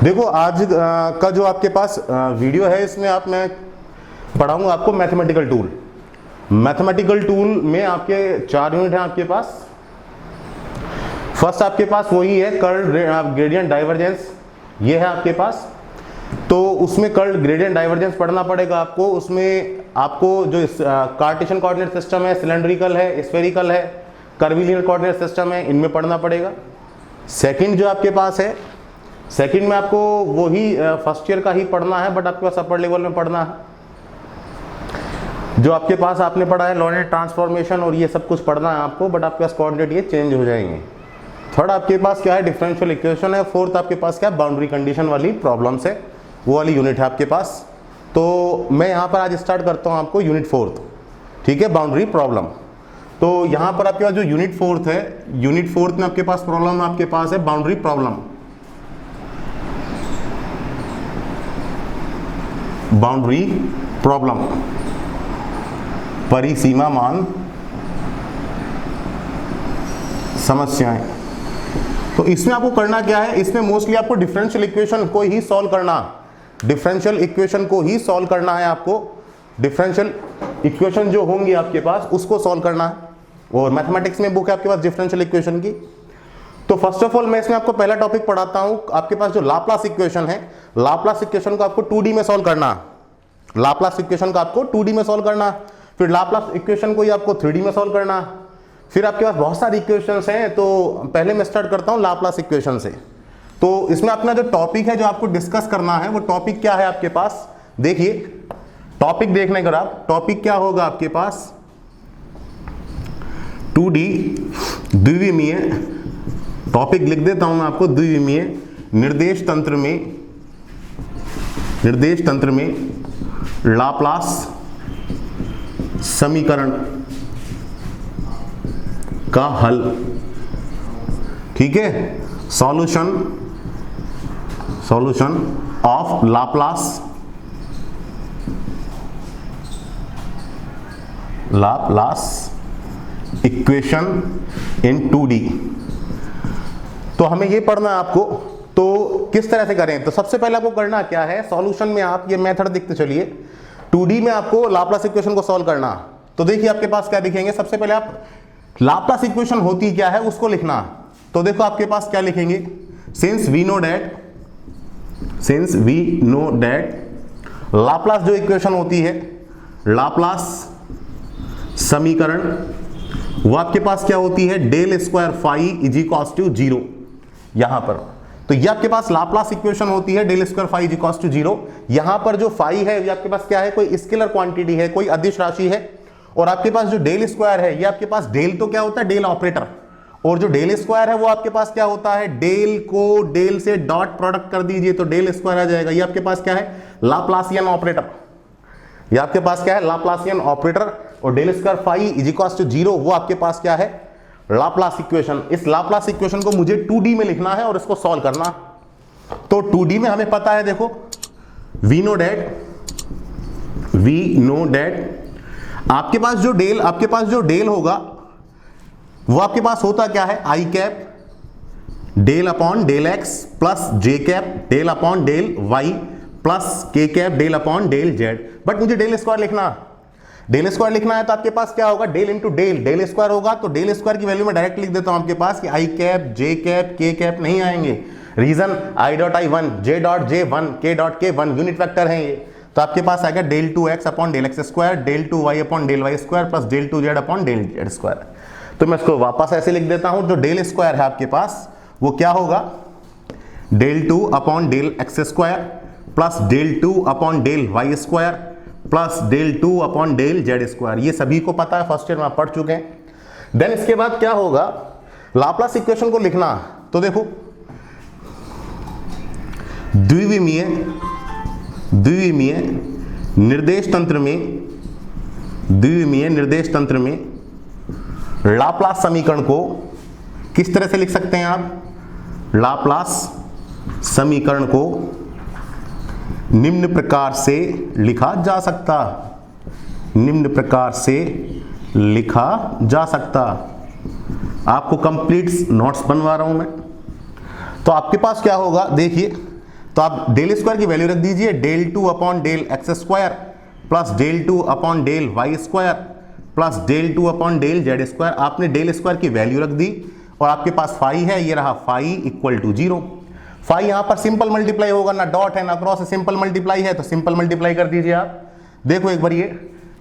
देखो आज का जो आपके पास वीडियो है इसमें मैं पढ़ाऊंगा आपको मैथमेटिकल टूल। मैथमेटिकल टूल में आपके 4 यूनिट हैं आपके पास। फर्स्ट आपके पास वही है कर्ल ग्रेडियंट डाइवर्जेंस, ये है आपके पास। तो उसमें कर्ल ग्रेडियंट डाइवर्जेंस पढ़ना पड़ेगा आपको। उसमें आपको जो कार्टेशियन कोऑर्डिनेट सिस्टम है, सिलेंड्रिकल है, स्फेरिकल है, कर्वीलिनियर कोऑर्डिनेट सिस्टम है, इनमें पढ़ना पड़ेगा। सेकंड जो आपके पास है, सेकंड में आपको वही फर्स्ट ईयर का ही पढ़ना है, बट आपके पास अपर लेवल में पढ़ना है। जो आपके पास आपने पढ़ा है लॉरेंट ट्रांसफॉर्मेशन और ये सब कुछ पढ़ना है आपको, बट आपके पास कोऑर्डिनेट ये चेंज हो जाएंगे। थर्ड आपके पास क्या है, डिफरेंशियल इक्वेशन है। फोर्थ आपके पास क्या है, बाउंड्री कंडीशन वाली प्रॉब्लम्स है, वो वाली यूनिट है आपके पास। तो मैं यहाँ पर आज स्टार्ट करता हूँ आपको यूनिट फोर्थ, ठीक है, बाउंड्री प्रॉब्लम। तो यहाँ पर आपके पास जो यूनिट फोर्थ है, यूनिट फोर्थ में आपके पास प्रॉब्लम आपके पास है बाउंड्री प्रॉब्लम। बाउंड्री प्रॉब्लम, परिसीमा मान समस्याएं। तो इसमें आपको करना क्या है, इसमें मोस्टली आपको डिफरेंशियल इक्वेशन को ही सॉल्व करना, डिफरेंशियल इक्वेशन को ही सॉल्व करना है आपको। डिफरेंशियल इक्वेशन जो होंगी आपके पास उसको सॉल्व करना है। और मैथमेटिक्स में बुक है आपके पास डिफरेंशियल इक्वेशन की। तो फर्स्ट ऑफ ऑल मैं इसमें आपको पहला टॉपिक पढ़ाता हूं। आपके पास जो लाप्लास इक्वेशन है, लाप्लास इक्वेशन को आपको 2D में सॉल्व करना है। लाप्लास इक्वेशन को आपको 2D में सॉल्व करना है, फिर लाप्लास इक्वेशन को ही आपको 3D में सॉल्व करना है। फिर आपके पास बहुत सारी इक्वेशंस हैं, तो पहले मैं स्टार्ट करता हूं लाप्लास इक्वेशन से। तो इसमें अपना जो टॉपिक है जो आपको डिस्कस करना है, वो टॉपिक क्या है आपके पास, देखिए टॉपिक देखने का आप टॉपिक क्या होगा आपके पास, 2D द्विविमीय, टॉपिक लिख देता हूं मैं आपको, द्विविमीय निर्देश तंत्र में लाप्लास समीकरण का हल, ठीक है, solution of Laplace equation in 2D। तो हमें ये पढ़ना है आपको। तो किस तरह से करें, तो सबसे पहले आपको करना क्या है, सॉल्यूशन में आप ये मेथड देखते चलिए। 2D में आपको लाप्लास इक्वेशन को सॉल्व करना। तो देखिए आपके पास क्या लिखेंगे, सबसे पहले आप लाप्लास इक्वेशन होती क्या है उसको लिखना। तो देखो आपके पास क्या लिखेंगे, since we know that Laplace जो इक्वेशन होती है, लाप्लास समीकरण, वो आपके पास क्या होती है, del square phi is equals to 0। यहां पर तो ये आपके पास लाप्लास इक्वेशन होती है, del square phi is equals to 0। यहां पर जो फाई है ये आपके पास क्या है, कोई स्केलर क्वांटिटी है, कोई अदिश राशि है। और आपके पास जो डेल स्क्वायर है, ये आपके पास डेल तो क्या होता है, डेल ऑपरेटर, और जो डेल स्क्वायर है वो आपके पास क्या होता है, डेल को डेल से डॉट प्रोडक्ट कर दीजिए तो डेल स्क्वायर आ जाएगा। ये आपके पास क्या है, लाप्लासियन ऑपरेटर। ये आपके पास क्या है, लाप्लासियन ऑपरेटर। और del square phi is equals to 0, वो आपके पास क्या है, लाप्लास इक्वेशन। इस लाप्लास इक्वेशन को मुझे 2D में लिखना है और इसको सॉल्व करना। तो 2D में हमें पता है, देखो वी नो डेट आपके पास जो डेल होगा वो आपके पास होता क्या है, I cap del upon del X plus J cap del upon del Y plus K cap del upon del Z. But मुझे डेल स्क्वायर लिखना है, तो आपके पास क्या होगा, डेल इंटू डेल स्क्वायर होगा। तो डेल स्क्वायर की वैल्यू में डायरेक्ट लिख देता हूं आपके पास कि I cap J cap K cap नहीं आएंगे। Reason I dot I 1, J dot J 1, K dot के 1 यूनिट वेक्टर हैं ये। तो आपके पास आएगा del 2x upon del x square, del 2y upon del Y square plus del 2z upon del z square. तो मैं इसको वापस ऐसे लिख देता हूं, जो डेल स्क्वायर है आपके पास वो क्या होगा, del 2 upon del x square plus del 2 upon del Y square plus del 2 upon del z square. ये सभी को पता है, फर्स्ट ईयर में आप पढ़ चुके हैं। देन इसके बाद क्या होगा, लाप्लास इक्वेशन को लिखना। तो देखो द्विविमीय निर्देश तंत्र में लाप्लास समीकरण को किस तरह से लिख सकते हैं आप, लाप्लास समीकरण को निम्न प्रकार से लिखा जा सकता। आपको कंप्लीट नोट्स बनवा रहा हूं मैं। तो आपके पास क्या होगा, देखिए, तो आप डेल स्क्वायर की वैल्यू रख दीजिए del 2 upon del x square plus del 2 upon del Y square plus del 2 upon del z square. आपने डेल स्क्वायर की वैल्यू रख दी और आपके पास फाई है, ये रहा फाई इक्वल टू 0। फाई यहां पर सिंपल मल्टीप्लाई होगा, ना डॉट है ना क्रॉस, सिंपल मल्टीप्लाई है तो सिंपल मल्टीप्लाई कर दीजिए आप। देखो एक बार ये,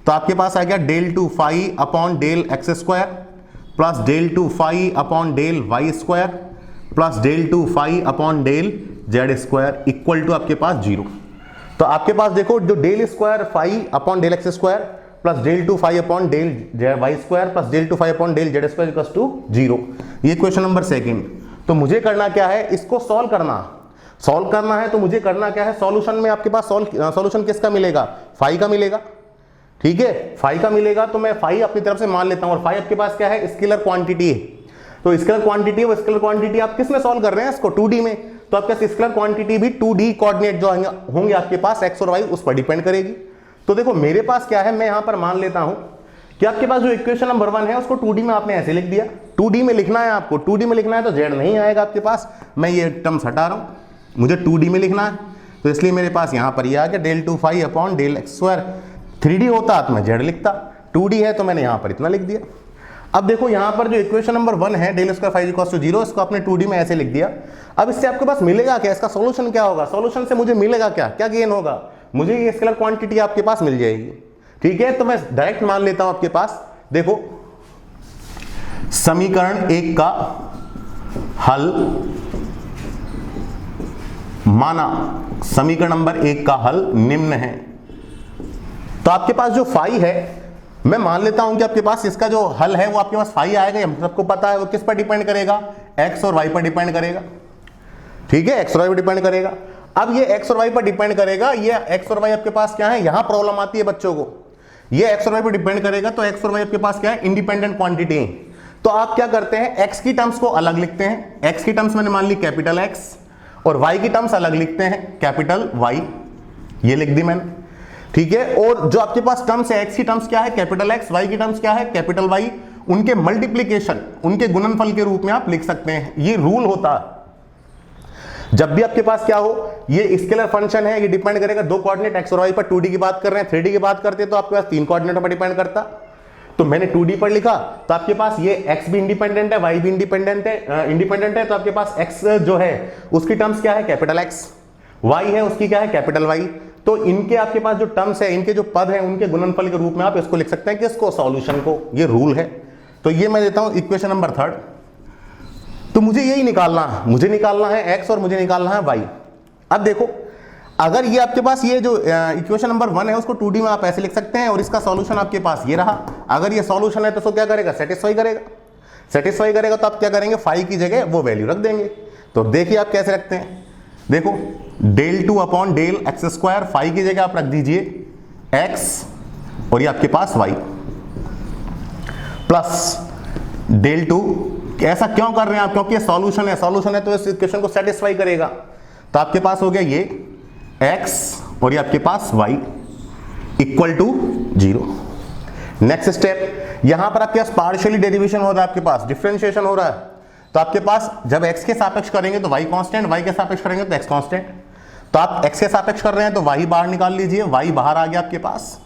तो आपके पास आ गया del 2 phi upon del x square plus del 2 phi upon del Y square plus del 2 phi upon del z square equal to आपके पास 0। तो आपके पास देखो जो del square phi upon del x square plus del 2 phi upon del Y square plus del 2 phi upon del z square equals to 0। ये question number second. तो मुझे करना क्या है, इसको सॉल्व करना है। तो मुझे करना क्या है, सॉल्यूशन में आपके पास सॉल्यूशन किसका मिलेगा, फाई का मिलेगा। ठीक है, फाई का मिलेगा तो मैं फाई अपनी तरफ से मान लेता हूं और फाई आपके पास क्या है, स्केलर क्वांटिटी है। तो स्केलर क्वांटिटी, वो स्केलर क्वांटिटी आप किस में सॉल्व कर रहे हैं, इसको 2D में। तो आपके पास स्केलर क्वांटिटी भी 2D कोऑर्डिनेट जो होंगे आपके पास एक्स और वाई उस पर डिपेंड करेगी। तो देखो मेरे पास क्या है, मैं यहां पर मान लेता हूं कि आपके पास जो इक्वेशन नंबर 1 है उसको 2D में आपने ऐसे लिख दिया। 2D में लिखना है आपको, 2D में लिखना है तो जेड नहीं आएगा आपके पास, मैं ये टर्म्स हटा रहा हूं, मुझे 2D में लिखना है। तो इसलिए मेरे पास यहां पर ये आ गया del 2 phi upon del x square. 3D होता तो मैं जेड लिखता, 2D है तो मैंने यहां पर इतना लिख दिया। अब देखो यहां पर जो इक्वेशन नंबर 1 है del square phi equals to 0, इसको आपने 2D में ऐसे लिख दिया। अब इससे आपके पास मिलेगा क्या, इसका सॉल्यूशन क्या होगा, सॉल्यूशन से मुझे मिलेगा क्या, क्या गेन होगा, मुझे ये स्केलर क्वांटिटी आपके पास मिल जाएगी। ठीक है, तो मैं डायरेक्ट मान लेता हूं आपके पास, देखो समीकरण 1 का हल माना, समीकरण नंबर 1 का हल निम्न है। तो आपके पास जो फाई है, मैं मान लेता हूं कि आपके पास इसका जो हल है वो आपके पास फाई आएगा, हम सबको पता है वो किस पर डिपेंड करेगा, एक्स और वाई पर डिपेंड करेगा। ठीक है, एक्स और वाई पर डिपेंड करेगा। अब ये एक्स और वाई पर डिपेंड करेगा, ये एक्स और वाई आपके पास क्या है, यहां प्रॉब्लम आती है बच्चों को, ये एक्स और वाई पर डिपेंड करेगा। तो एक्स और वाई आपके पास क्या है, इंडिपेंडेंट क्वांटिटी है। तो आप क्या करते हैं, एक्स की टर्म्स को अलग लिखते हैं, एक्स की टर्म्स मैंने मान ली कैपिटल एक्स, और वाई की टर्म्स अलग लिखते हैं कैपिटल वाई, ये लिख दी मैंने। ठीक है, और जो आपके पास टर्म्स है, एक्स की टर्म्स क्या है कैपिटल एक्स, वाई की टर्म्स क्या है कैपिटल वाई, उनके मल्टीप्लीकेशन, उनके गुणनफल के रूप में आप लिख सकते हैं। ये रूल होता है जब भी आपके पास क्या हो, ये स्केलर फंक्शन है, ये डिपेंड करेगा दो कोऑर्डिनेट एक्स और वाई पर। 2D की बात कर रहे हैं, 3D की बात करते हैं तो आपके पास 3 कोऑर्डिनेट पर डिपेंड करता। तो मैंने 2D पर लिखा तो आपके पास ये x भी इंडिपेंडेंट है, y भी इंडिपेंडेंट है, तो आपके पास x जो है उसकी टर्म्स क्या है कैपिटल x, y है उसकी क्या है कैपिटल y। तो इनके आपके पास जो टर्म्स है, इनके जो पद हैं, उनके गुणनफल के रूप में आप इसको लिख सकते हैं, किसको, सॉल्यूशन को। ये रूल है। तो ये मैं देता हूं इक्वेशन नंबर 3। तो मुझे यही निकालना है, मुझे निकालना है x और मुझे निकालना है y। अब देखो अगर ये आपके पास ये जो इक्वेशन नंबर 1 है उसको 2D में आप ऐसे लिख सकते हैं और इसका सॉल्यूशन आपके पास ये रहा। अगर ये सॉल्यूशन है तो उसको क्या करेगा, सेटिस्फाई करेगा। तो आप क्या करेंगे, फाई की जगह वो वैल्यू रख देंगे। तो देखिए आप कैसे रखते हैं, देखो del 2 upon del x square, phi की जगह आप रख दीजिए x और ये आपके पास y प्लस डेल 2। ऐसा क्यों कर रहे हैं आप, क्योंकि ये सॉल्यूशन है तो इस इक्वेशन को सेटिस्फाई करेगा। तो आपके पास हो गया ये x और ये आपके पास y equal to 0। Next step, यहां पर आपके पास पार्शियली डेरिवेशन हो रहा है, आपके पास डिफरेंशिएशन हो रहा है। तो आपके पास जब x के सापेक्ष करेंगे तो y कांस्टेंट, y के सापेक्ष करेंगे तो x कांस्टेंट। तो आप x के सापेक्ष कर रहे हैं तो y बाहर निकाल लीजिए, y बाहर आ गया आपके पास,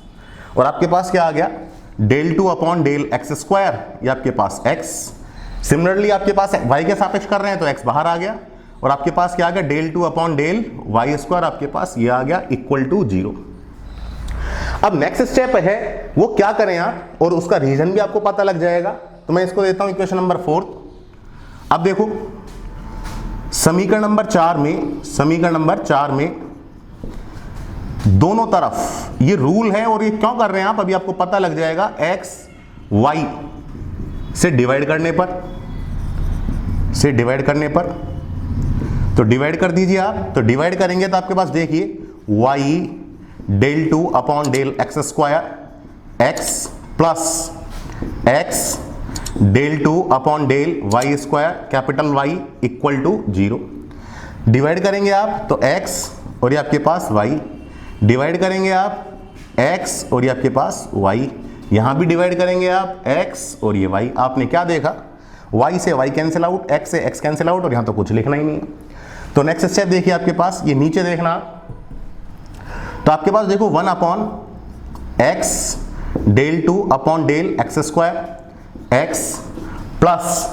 और आपके पास क्या आ गया del 2 upon del x square, ये आपके पास x। सिमिलरली आपके पास y के सापेक्ष कर रहे हैं तो x बाहर आ गया, और आपके पास क्या आ गया del 2 upon del Y square, आपके पास ये आ गया इक्वल टू 0। अब नेक्स्ट स्टेप है वो क्या करें आप, और उसका रीजन भी आपको पता लग जाएगा। तो मैं इसको देता हूं इक्वेशन नंबर 4। अब देखो समीकरण नंबर 4 में दोनों तरफ ये रूल है, और ये क्यों कर रहे हैं आप अभी आपको पता लग जाएगा। x y से डिवाइड करने पर तो डिवाइड कर दीजिए आप। तो डिवाइड करेंगे तो आपके पास देखिए y del 2 upon del x square x plus x del 2 upon del Y square capital Y equal to 0। Divide करेंगे आप तो x और ये आपके पास y, डिवाइड करेंगे आप x और ये आपके पास y, यहां भी डिवाइड करेंगे आप x और ये y। आपने क्या देखा, y से y कैंसिल आउट, x से x कैंसिल आउट, और यहां तो कुछ लिखना ही नहीं है। तो नेक्स्ट स्टेप देखिए आपके पास, ये नीचे देखना, तो आपके पास देखो 1 upon x del 2 upon del x square x plus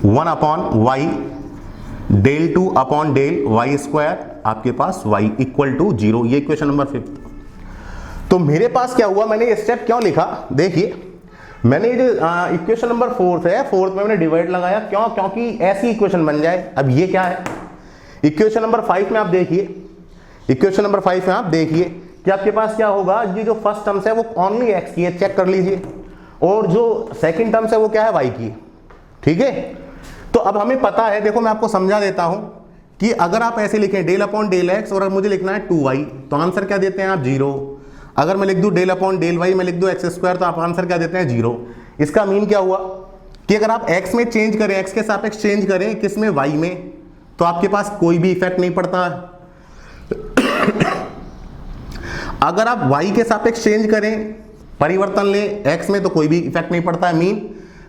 1 upon y del 2 upon del Y square आपके पास y इक्वल टू 0। ये इक्वेशन नंबर 5। तो मेरे पास क्या हुआ, मैंने ये स्टेप क्यों लिखा, देखिए मैंने ये जो इक्वेशन नंबर 4 है, 4 में मैंने डिवाइड लगाया, क्यों, क्योंकि ऐसी इक्वेशन बन जाए। अब ये क्या है, इक्वेशन नंबर 5 में आप देखिए, इक्वेशन नंबर 5 में आप देखिए कि आपके पास क्या होगा, ये जो फर्स्ट टर्म्स है वो ओनली x की है, चेक कर लीजिए, और जो सेकंड टर्म्स है वो क्या है, y की। ठीक है, तो अब हमें पता है, देखो मैं आपको समझा देता हूं कि अगर आप ऐसे लिखें डेल अपॉन डेल एक्स और मुझे लिखना है 2y, तो आंसर क्या देते हैं आप, 0। अगर मैं लिख दूं डेल अपॉन डेल वाई, मैं लिख दूं एक्स स्क्वायर, तो आप आंसर क्या देते हैं, 0। इसका मीन क्या हुआ कि अगर आप x में चेंज करें, x के सापेक्ष चेंज करें, किस में, y में, तो आपके पास कोई भी इफेक्ट नहीं पड़ता। अगर आप y के सापेक्ष चेंज करें, परिवर्तन लें x में, तो कोई भी इफेक्ट नहीं पड़ता है। मीन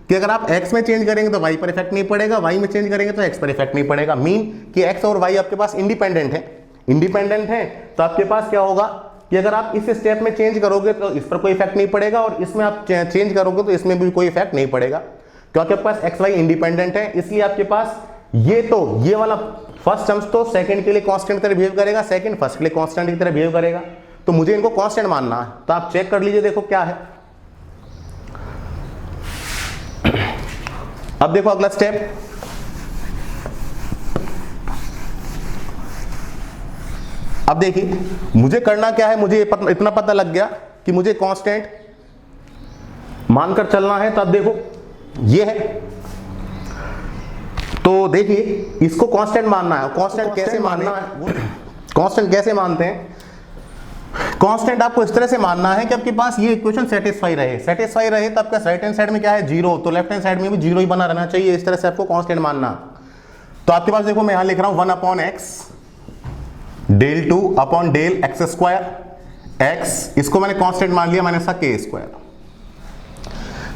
कि अगर आप x में चेंज करेंगे तो y पर इफेक्ट नहीं पड़ेगा, y में चेंज करेंगे तो x पर इफेक्ट नहीं पड़ेगा। मीन कि x और y आपके पास इंडिपेंडेंट है, इंडिपेंडेंट है, तो आपके पास क्या होगा कि अगर आप इस स्टेप में चेंज करोगे तो इस पर कोई इफेक्ट नहीं पड़ेगा, और इसमें आप चेंज करोगे तो इसमें भी कोई इफेक्ट नहीं पड़ेगा, क्योंकि आपके पास x y इंडिपेंडेंट है। इसलिए आपके पास ये वाला फर्स्ट टर्म्स तो सेकंड के लिए कांस्टेंट की तरह बिहेव करेगा, सेकंड फर्स्ट के लिए कांस्टेंट की तरह बिहेव करेगा, तो मुझे इनको कांस्टेंट मानना है। तो आप चेक कर लीजिए, देखो क्या है। अब देखो अगला स्टेप, अब देखिए मुझे करना क्या है, मुझे इतना पता लग गया कि मुझे कांस्टेंट मानकर चलना है। तो अब देखो ये है, तो देखिए इसको कांस्टेंट मानना है। कांस्टेंट कैसे मानना है, कांस्टेंट कैसे मानते हैं, कांस्टेंट आपको इस तरह से मानना है कि आपके पास ये इक्वेशन सेटिस्फाई रहे, सेटिस्फाई रहे, तो आपका राइट हैंड साइड में क्या है, 0, तो लेफ्ट हैंड साइड में भी 0 ही बना रहना चाहिए। इस तरह से आपको कांस्टेंट मानना। तो आपके पास देखो मैं यहां लिख रहा हूं 1 upon x del 2 upon del x square x, इसको मैंने कांस्टेंट मान लिया, मैंने इसका के स्क्वायर।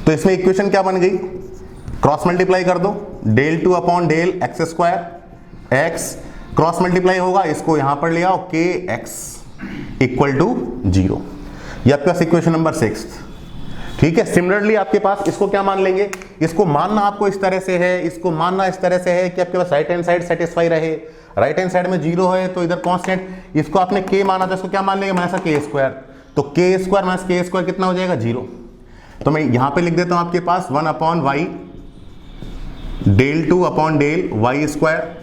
तो इसमें इक्वेशन क्या बन गई, क्रॉस मल्टीप्लाई कर दो, del 2 upon del x square x, cross multiply होगा, इसको यहां पर ले आओ, के एक्स इक्वल टू 0। ये आपका इक्वेशन नंबर 6। ठीक है, सिमिलरली आपके पास इसको क्या मान लेंगे, इसको मानना आपको इस तरह से है, इसको मानना इस तरह से है कि आपके पास राइट हैंड साइड सेटिस्फाई रहे, राइट हैंड साइड में 0 है तो इधर कांस्टेंट, इसको आपने k माना था, इसको क्या मान लेंगे, माइनस के स्क्वायर, तो के स्क्वायर माइनस के स्क्वायर कितना हो जाएगा, 0। तो मैं यहां पे लिख देता हूं आपके पास 1 upon y del 2 upon del Y square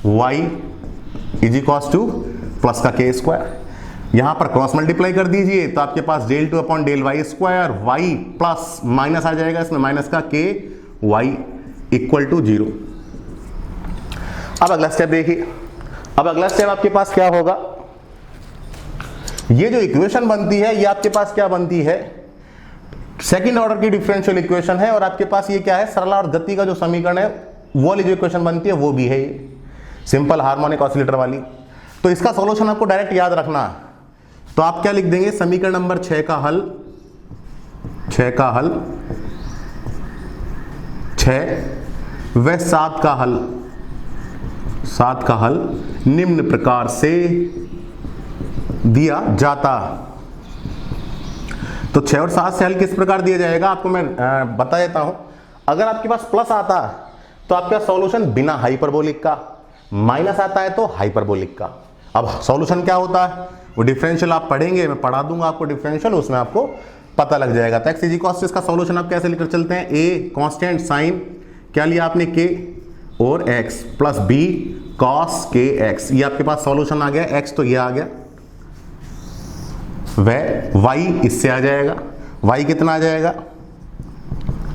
y is equals to plus का के स्क्वायर, यहां पर क्रॉस मल्टीप्लाई कर दीजिए, तो आपके पास del 2 upon del Y square Y plus minus आ जाएगा इसमें, माइनस का के वाई इक्वल टू 0। अब अगला स्टेप देखिए, अब अगला स्टेप आपके पास क्या होगा, ये जो इक्वेशन बनती है ये आपके पास क्या बनती है, सेकंड ऑर्डर की डिफरेंशियल इक्वेशन है, और आपके पास ये क्या है, सरल और गति का जो समीकरण है वो वाली जो इक्वेशन बनती है वो भी है ये सिंपल हार्मोनिक ऑसिलेटर वाली। तो इसका सॉल्यूशन आपको डायरेक्ट याद रखना है, तो आप क्या लिख देंगे, समीकरण नंबर 6 का हल, 6 का हल, 6 व 7 का हल, 7 का हल निम्न प्रकार से दिया जाता। तो 6 और 7 से हल किस प्रकार दिया जाएगा आपको मैं बता देता हूं। अगर आपके पास प्लस आता है तो आपका सॉल्यूशन बिना हाइपरबोलिक का, माइनस आता है तो हाइपरबोलिक का। अब सॉल्यूशन क्या होता है वो डिफरेंशियल आप पढ़ेंगे, मैं पढ़ा दूंगा आपको डिफरेंशियल, उसमें आपको पता लग जाएगा। तो एक्स इज इक्वल टू इसका सॉल्यूशन आप कैसे लेकर चलते हैं, ए कांस्टेंट साइन क्या लिया आपने के और x plus B cos k x, ये आपके पास सॉल्यूशन आ गया। एक्स तो ये आ गया, वह वाई इससे आ जाएगा, वाई कितना आ जाएगा,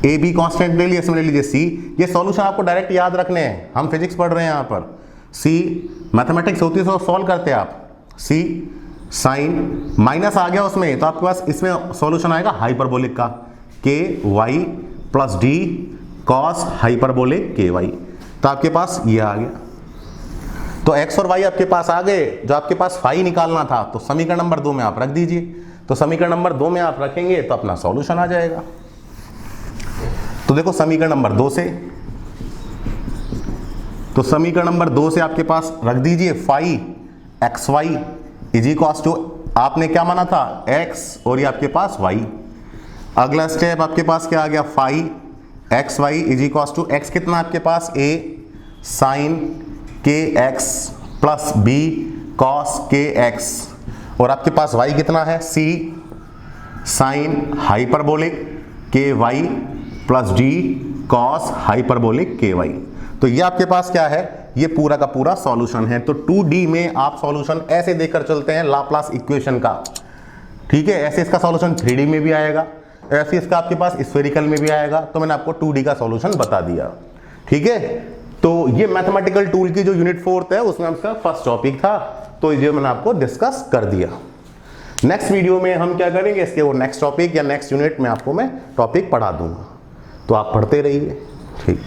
ए बी कांस्टेंट ले लिया, इसमें ले लीजिए सी। ये सॉल्यूशन आपको डायरेक्ट याद रखने हैं, हम फिजिक्स पढ़ रहे हैं यहाँ पर, सी मैथमेटिक्स होती है तो सॉल्व करते हैं आप, सी साइन माइनस आ गया उसमें, तो आपके पास इसमें सॉल्यूशन आएगा हाइपरबोलिक का, k y plus D cos hyperbolic k y, तो आपके पास ये आ गया। तो x और y आपके पास आ गए, जो आपके पास फाई निकालना था तो समीकरण नंबर 2 में आप रख दीजिए, तो समीकरण नंबर 2 में आप रखेंगे तो अपना सॉल्यूशन आ जाएगा। तो देखो समीकरण नंबर 2 से तो समीकरण नंबर 2 से आपके पास रख दीजिए five x y is equals to, आपने क्या माना था एक्स और ये आपके पास वाई। अगला स्टेप आपके पास क्या आ गया, five x y is equals to, x कितना आपके पास A sine k x plus B cos k x, और आपके पास वाई कितना है C sine hyperbolic k y plus D cos hyperbolic k y. तो ये आपके पास क्या है, ये पूरा का पूरा सॉल्यूशन है। तो 2D में आप सॉल्यूशन ऐसे देकर चलते हैं लाप्लास इक्वेशन का, ठीक है। ऐसे इसका सॉल्यूशन 3D में भी आएगा, ऐसे इसका आपके पास स्फेरिकल में भी आएगा। तो मैंने आपको 2D का सॉल्यूशन बता दिया, ठीक है। तो ये मैथमेटिकल टूल की जो यूनिट 4 है उसमें आपका फर्स्ट टॉपिक था, तो ये मैंने आपको डिस्कस कर दिया। नेक्स्ट वीडियो में हम क्या करेंगे, इसके वो नेक्स्ट टॉपिक या नेक्स्ट यूनिट में आपको मैं टॉपिक पढ़ा दूंगा, तो आप पढ़ते रहिए, ठीक।